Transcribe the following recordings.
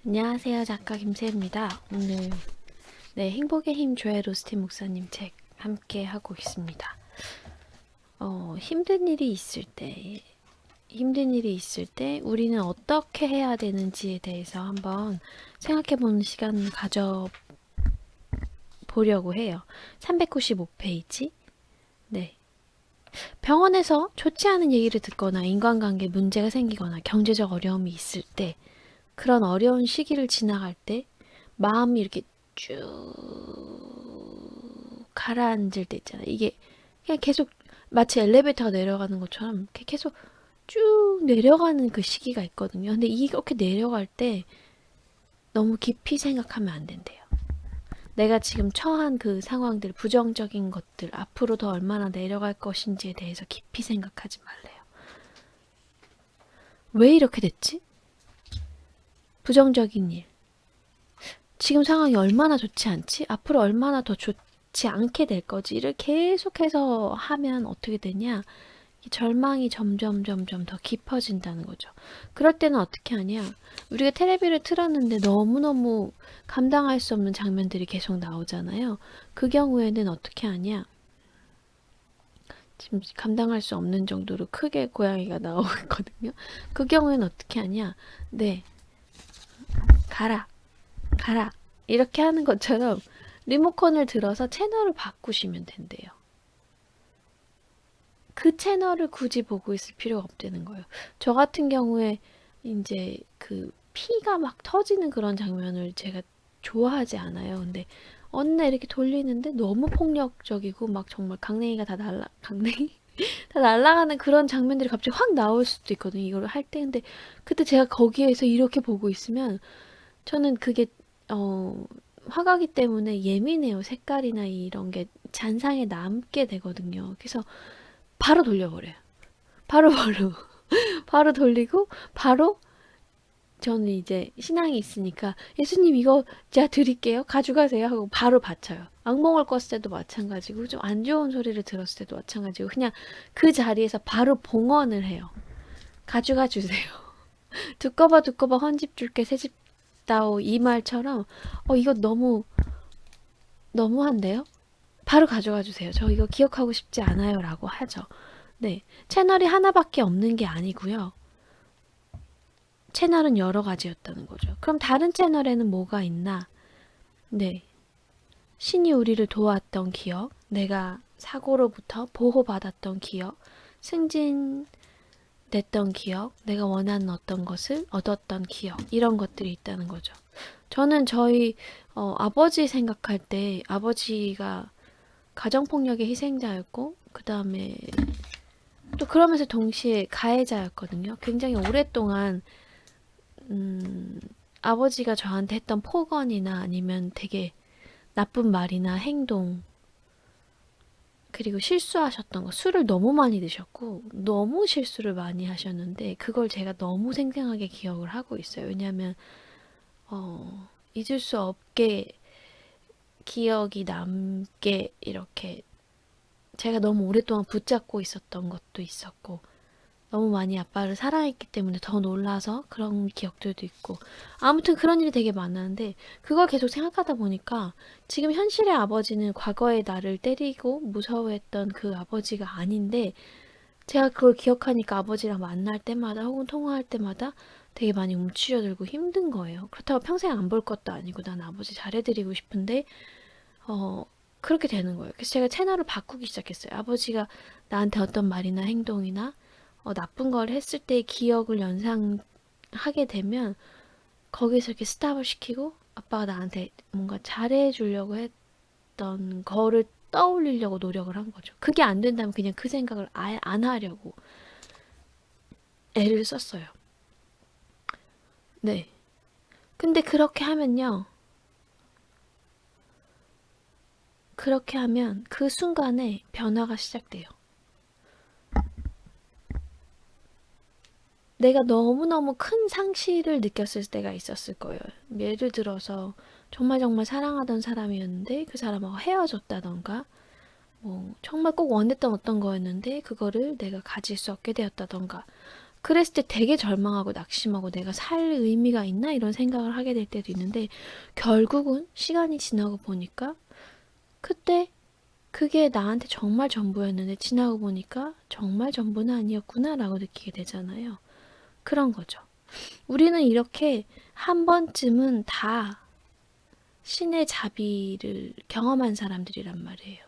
안녕하세요. 작가 김세입니다. 오늘 행복의 힘 조엘 오스틴 목사님 책 함께 하고 있습니다. 힘든 일이 있을 때 우리는 어떻게 해야 되는지에 대해서 한번 생각해보는 시간 가져보려고 해요. 395페이지. 네. 병원에서 좋지 않은 얘기를 듣거나 인간관계에 문제가 생기거나 경제적 어려움이 있을 때, 그런 어려운 시기를 지나갈 때 마음이 이렇게 쭉 가라앉을 때 있잖아요. 이게 그냥 계속 마치 엘리베이터가 내려가는 것처럼 이렇게 계속 쭉 내려가는 그 시기가 있거든요. 근데 이렇게 내려갈 때 너무 깊이 생각하면 안 된대요. 내가 지금 처한 그 상황들, 부정적인 것들, 앞으로 더 얼마나 내려갈 것인지에 대해서 깊이 생각하지 말래요. 왜 이렇게 됐지? 부정적인 일. 지금 상황이 얼마나 좋지 않지? 앞으로 얼마나 더 좋지 않게 될 거지를 계속해서 하면 어떻게 되냐? 이 절망이 점점 더 깊어진다는 거죠. 그럴 때는 어떻게 하냐? 우리가 테레비를 틀었는데 너무너무 감당할 수 없는 장면들이 계속 나오잖아요. 그 경우에는 어떻게 하냐? 지금 감당할 수 없는 정도로 크게 고양이가 나오고 있거든요. 그 경우에는 어떻게 하냐? 네, 가라. 가라. 이렇게 하는 것처럼 리모컨을 들어서 채널을 바꾸시면 된대요. 그 채널을 굳이 보고 있을 필요가 없다는 거예요. 저 같은 경우에 이제 그 피가 막 터지는 그런 장면을 제가 좋아하지 않아요. 근데 어느 날 이렇게 돌리는데 너무 폭력적이고 막 정말 강냉이 다 날아가는 그런 장면들이 갑자기 확 나올 수도 있거든요. 이걸 할 때. 근데 그때 제가 거기에서 이렇게 보고 있으면 저는 그게 화가기 때문에 예민해요. 색깔이나 이런 게 잔상에 남게 되거든요. 그래서 바로 돌려버려요. 바로 바로 돌리고 바로 저는 이제 신앙이 있으니까 예수님 이거 제가 드릴게요. 가져가세요 하고 바로 바쳐요. 악몽을 꿨을 때도 마찬가지고 좀 안 좋은 소리를 들었을 때도 마찬가지고 그냥 그 자리에서 바로 봉헌을 해요. 가져가 주세요. 두꺼봐 헌집 줄게 새집 다오 이 말처럼 이거 너무한데요? 바로 가져가 주세요. 저 이거 기억하고 싶지 않아요. 라고 하죠. 네. 채널이 하나밖에 없는 게 아니고요. 채널은 여러 가지였다는 거죠. 그럼 다른 채널에는 뭐가 있나? 네. 신이 우리를 도왔던 기억, 내가 사고로부터 보호받았던 기억, 승진됐던 기억, 내가 원하는 어떤 것을 얻었던 기억, 이런 것들이 있다는 거죠. 저는 저희 아버지 생각할 때 아버지가 가정폭력의 희생자였고 그 다음에 또 그러면서 동시에 가해자였거든요. 굉장히 오랫동안 아버지가 저한테 했던 폭언이나 아니면 되게 나쁜 말이나 행동 그리고 실수하셨던 거 술을 너무 많이 드셨고 너무 실수를 많이 하셨는데 그걸 제가 너무 생생하게 기억을 하고 있어요. 왜냐하면 잊을 수 없게 기억이 남게 이렇게 제가 너무 오랫동안 붙잡고 있었던 것도 있었고 너무 많이 아빠를 사랑했기 때문에 더 놀라서 그런 기억들도 있고 아무튼 그런 일이 되게 많았는데 그걸 계속 생각하다 보니까 지금 현실의 아버지는 과거의 나를 때리고 무서워했던 그 아버지가 아닌데 제가 그걸 기억하니까 아버지랑 만날 때마다 혹은 통화할 때마다 되게 많이 움츠려들고 힘든 거예요. 그렇다고 평생 안 볼 것도 아니고 난 아버지 잘해드리고 싶은데 그렇게 되는 거예요. 그래서 제가 채널을 바꾸기 시작했어요. 아버지가 나한테 어떤 말이나 행동이나 나쁜 걸 했을 때의 기억을 연상하게 되면 거기서 이렇게 스탑을 시키고 아빠가 나한테 뭔가 잘해주려고 했던 거를 떠올리려고 노력을 한 거죠. 그게 안 된다면 그냥 그 생각을 아예 안 하려고 애를 썼어요. 네. 근데 그렇게 하면 그 순간에 변화가 시작돼요. 내가 너무너무 큰 상실을 느꼈을 때가 있었을 거예요. 예를 들어서 정말 사랑하던 사람이었는데 그 사람하고 헤어졌다던가 뭐 정말 꼭 원했던 어떤 거였는데 그거를 내가 가질 수 없게 되었다던가 그랬을 때 되게 절망하고 낙심하고 내가 살 의미가 있나 이런 생각을 하게 될 때도 있는데, 결국은 시간이 지나고 보니까 그때 그게 나한테 정말 전부였는데 지나고 보니까 정말 전부는 아니었구나 라고 느끼게 되잖아요. 그런 거죠. 우리는 이렇게 한 번쯤은 다 신의 자비를 경험한 사람들이란 말이에요.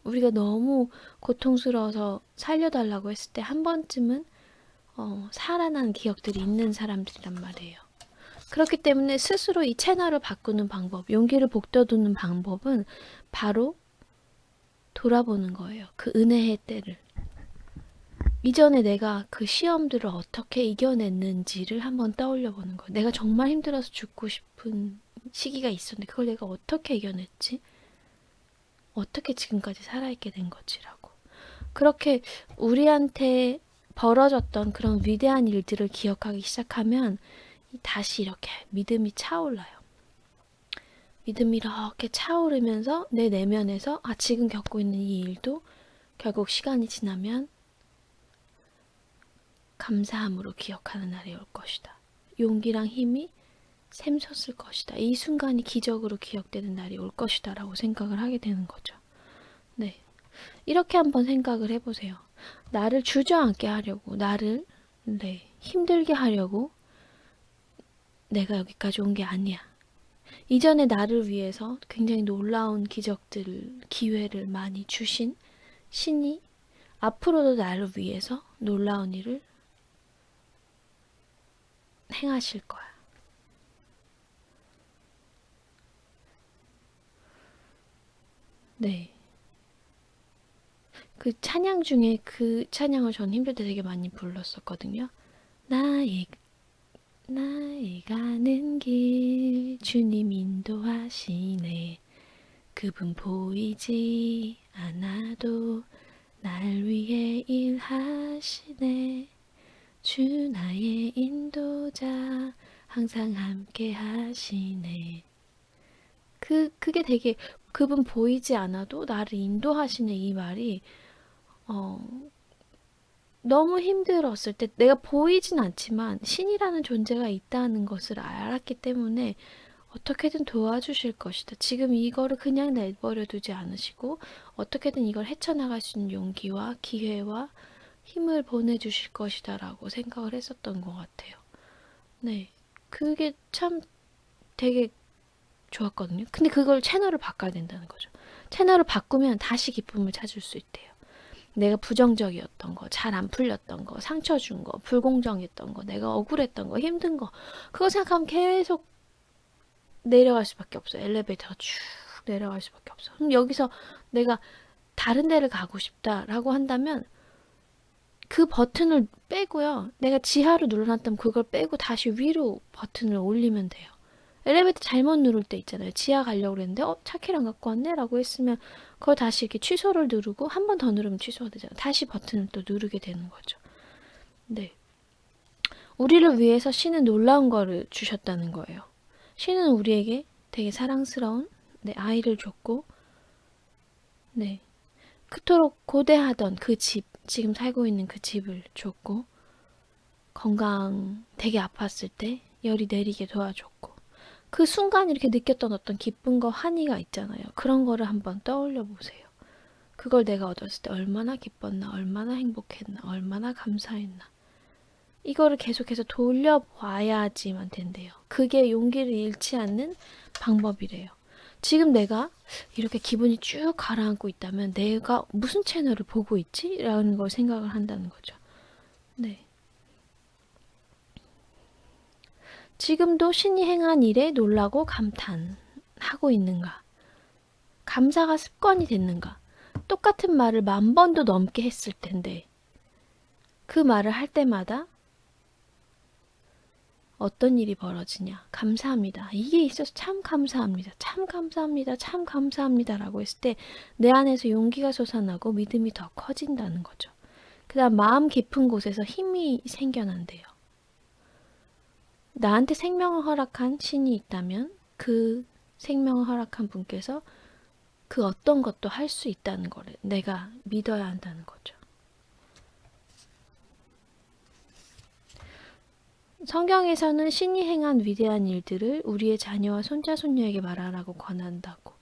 우리가 너무 고통스러워서 살려달라고 했을 때 한 번쯤은 살아난 기억들이 있는 사람들이란 말이에요. 그렇기 때문에 스스로 이 채널을 바꾸는 방법, 용기를 북돋우는 방법은 바로 돌아보는 거예요. 그 은혜의 때를. 이전에 내가 그 시험들을 어떻게 이겨냈는지를 한번 떠올려 보는 거예요. 내가 정말 힘들어서 죽고 싶은 시기가 있었는데 그걸 내가 어떻게 이겨냈지? 어떻게 지금까지 살아있게 된 거지라고. 그렇게 우리한테 벌어졌던 그런 위대한 일들을 기억하기 시작하면 다시 이렇게 믿음이 차올라요. 믿음이 이렇게 차오르면서 내 내면에서 지금 겪고 있는 이 일도 결국 시간이 지나면 감사함으로 기억하는 날이 올 것이다. 용기랑 힘이 샘솟을 것이다. 이 순간이 기적으로 기억되는 날이 올 것이다 라고 생각을 하게 되는 거죠. 네, 이렇게 한번 생각을 해보세요. 나를 주저앉게 하려고, 나를 힘들게 하려고 내가 여기까지 온 게 아니야. 이전에 나를 위해서 굉장히 놀라운 기적들, 기회를 많이 주신 신이 앞으로도 나를 위해서 놀라운 일을 행하실 거야. 네. 그 찬양 중에 그 찬양을 전 힘들 때 되게 많이 불렀었거든요. 나의 가는 길 주님 인도하시네. 그분 보이지 않아도 날 위해 일하시네. 주 나의 인도자 항상 함께 하시네. 그게 되게, 그분 보이지 않아도 나를 인도하시네 이 말이 너무 힘들었을 때 내가 보이진 않지만 신이라는 존재가 있다는 것을 알았기 때문에 어떻게든 도와주실 것이다. 지금 이거를 그냥 내버려 두지 않으시고 어떻게든 이걸 헤쳐나갈 수 있는 용기와 기회와 힘을 보내주실 것이다 라고 생각을 했었던 것 같아요. 네. 그게 참 되게 좋았거든요. 근데 그걸 채널을 바꿔야 된다는 거죠. 채널을 바꾸면 다시 기쁨을 찾을 수 있대요. 내가 부정적이었던 거, 잘 안 풀렸던 거, 상처 준 거, 불공정했던 거, 내가 억울했던 거, 힘든 거, 그거 생각하면 계속 내려갈 수밖에 없어. 엘리베이터가 쭉 내려갈 수밖에 없어. 그럼 여기서 내가 다른 데를 가고 싶다라고 한다면 그 버튼을 빼고요. 내가 지하로 눌러놨다면 그걸 빼고 다시 위로 버튼을 올리면 돼요. 엘리베이터 잘못 누를 때 있잖아요. 지하 가려고 그랬는데 차키를 안 갖고 왔네? 라고 했으면 그걸 다시 이렇게 취소를 누르고 한 번 더 누르면 취소가 되잖아요. 다시 버튼을 또 누르게 되는 거죠. 네. 우리를 위해서 신은 놀라운 거를 주셨다는 거예요. 신은 우리에게 되게 사랑스러운 아이를 줬고, 네, 그토록 고대하던 그 집, 지금 살고 있는 그 집을 줬고, 건강 되게 아팠을 때 열이 내리게 도와줬고, 그 순간 이렇게 느꼈던 어떤 기쁨과 환희가 있잖아요. 그런 거를 한번 떠올려 보세요. 그걸 내가 얻었을 때 얼마나 기뻤나, 얼마나 행복했나, 얼마나 감사했나. 이거를 계속해서 돌려봐야지만 된대요. 그게 용기를 잃지 않는 방법이래요. 지금 내가 이렇게 기분이 쭉 가라앉고 있다면 내가 무슨 채널을 보고 있지? 라는 걸 생각을 한다는 거죠. 네. 지금도 신이 행한 일에 놀라고 감탄하고 있는가? 감사가 습관이 됐는가? 똑같은 말을 10,000번도 넘게 했을 텐데 그 말을 할 때마다 어떤 일이 벌어지냐? 감사합니다. 이게 있어서 참 감사합니다. 참 감사합니다. 참 감사합니다. 라고 했을 때 내 안에서 용기가 솟아나고 믿음이 더 커진다는 거죠. 그 다음 마음 깊은 곳에서 힘이 생겨난대요. 나한테 생명을 허락한 신이 있다면 그 생명을 허락한 분께서 그 어떤 것도 할 수 있다는 거를 내가 믿어야 한다는 거죠. 성경에서는 신이 행한 위대한 일들을 우리의 자녀와 손자, 손녀에게 말하라고 권한다고.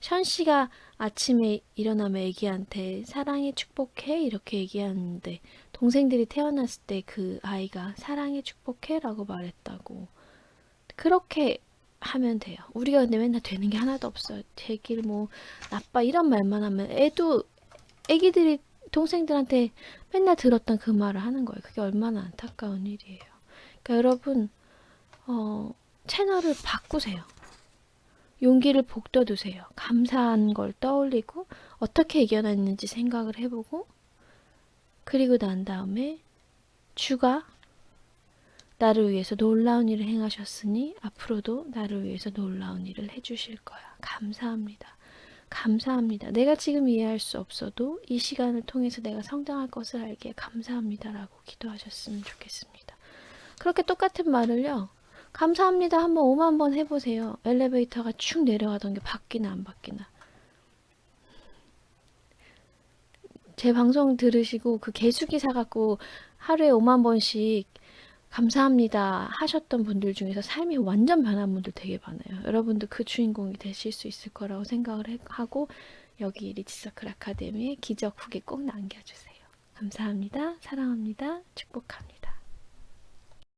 션 씨가 아침에 일어나면 애기한테 사랑해, 축복해 이렇게 얘기하는데 동생들이 태어났을 때 그 아이가 사랑해, 축복해 라고 말했다고. 그렇게 하면 돼요. 우리가 근데 맨날 되는 게 하나도 없어요. 되길 뭐 나빠 이런 말만 하면 애기들이 동생들한테 맨날 들었던 그 말을 하는 거예요. 그게 얼마나 안타까운 일이에요. 그러니까 여러분 채널을 바꾸세요. 용기를 북돋우세요. 감사한 걸 떠올리고 어떻게 이겨냈는지 생각을 해보고 그리고 난 다음에 주가 나를 위해서 놀라운 일을 행하셨으니 앞으로도 나를 위해서 놀라운 일을 해주실 거야. 감사합니다. 감사합니다. 내가 지금 이해할 수 없어도 이 시간을 통해서 내가 성장할 것을 알기에 감사합니다라고 기도하셨으면 좋겠습니다. 그렇게 똑같은 말을요. 감사합니다. 한번 5만 번 해보세요. 엘리베이터가 쭉 내려가던 게 바뀌나 안 바뀌나. 제 방송 들으시고 그 개수기 사갖고 하루에 5만 번씩 감사합니다 하셨던 분들 중에서 삶이 완전 변한 분들 되게 많아요. 여러분도 그 주인공이 되실 수 있을 거라고 생각을 하고 여기 리치서클 아카데미에 기적 후기 꼭 남겨주세요. 감사합니다. 사랑합니다. 축복합니다.